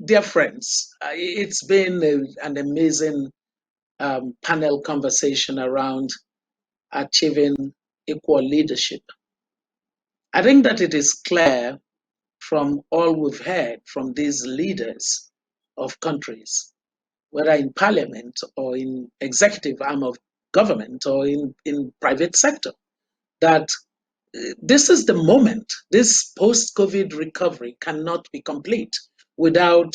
Dear friends, it's been an amazing panel conversation around achieving equal leadership. I think that it is clear from all we've heard from these leaders of countries, whether in parliament or in executive arm of government or in private sector, that this is the moment. This post-COVID recovery cannot be complete without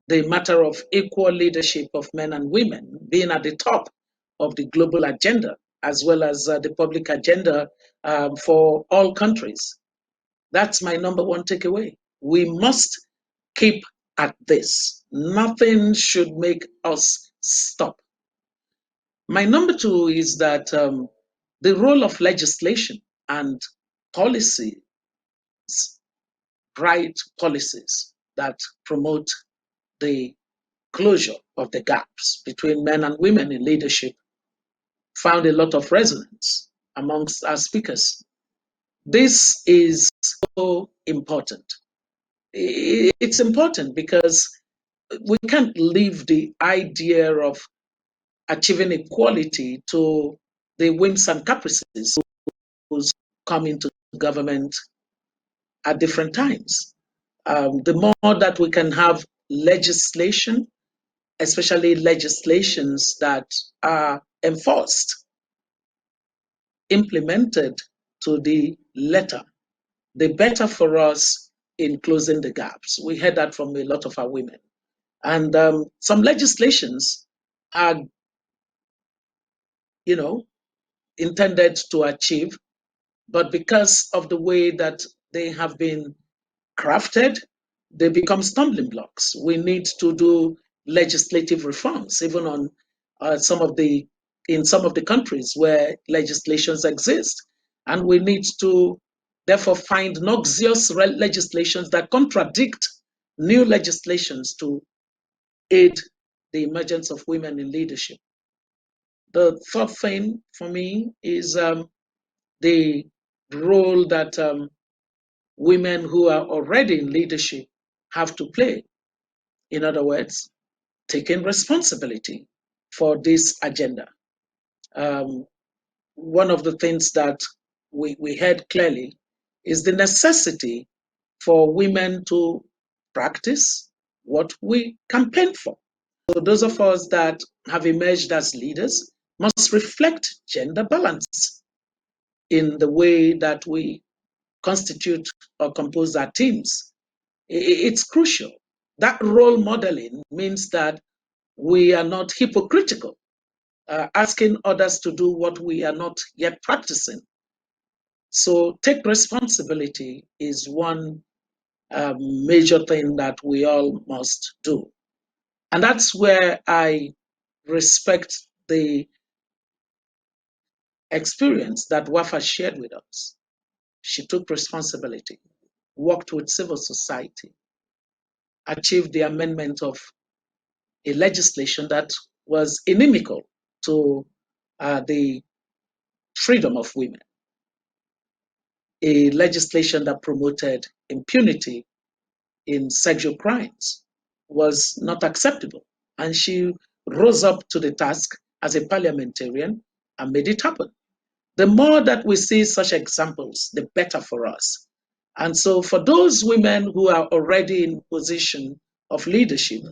the matter of equal leadership of men and women being at the top of the global agenda, as well as the public agenda for all countries. That's my number one takeaway. We must keep at this. Nothing should make us stop. My number two is that the role of legislation and policy, right policies that promote the closure of the gaps between men and women in leadership found a lot of resonance amongst our speakers. This is so important. It's important because we can't leave the idea of achieving equality to the whims and caprices who's come into government at different times. The more that we can have legislation, especially legislations that are enforced, implemented to the letter, the better for us in closing the gaps. We heard that from a lot of our women. And some legislations are, intended to achieve, but because of the way that they have been crafted, they become stumbling blocks. We need to do legislative reforms, even on in some of the countries where legislations exist, and we need to therefore find noxious legislations that contradict new legislations to aid the emergence of women in leadership. The third thing for me is the role that women who are already in leadership have to play. In other words, taking responsibility for this agenda. One of the things that we heard clearly is the necessity for women to practice what we campaign for. So those of us that have emerged as leaders must reflect gender balance in the way that we constitute or compose our teams. It's crucial. That role modeling means that we are not hypocritical, asking others to do what we are not yet practicing. So take responsibility is one major thing that we all must do. And that's where I respect the experience that Wafa shared with us. She took responsibility, worked with civil society, achieved the amendment of a legislation that was inimical to the freedom of women, a legislation that promoted impunity in sexual crimes was not acceptable. And she rose up to the task as a parliamentarian and made it happen. The more that we see such examples, the better for us. And so for those women who are already in position of leadership,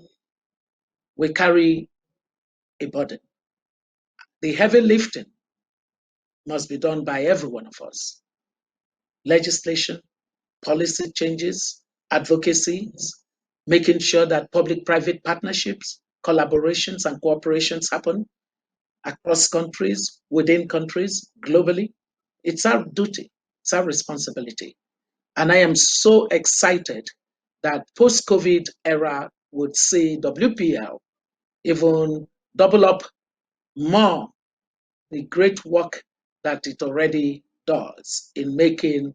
we carry a burden. The heavy lifting must be done by every one of us. Legislation, policy changes, advocacies, making sure that public-private partnerships, collaborations, and cooperations happen across countries, within countries, globally. It's our duty, it's our responsibility. And I am so excited that post-COVID era would see WPL even double up more the great work that it already does in making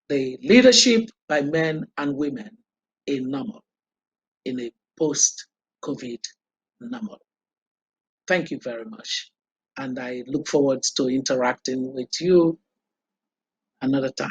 the leadership by men and women a normal in a post-COVID normal. Thank you very much. And I look forward to interacting with you another time.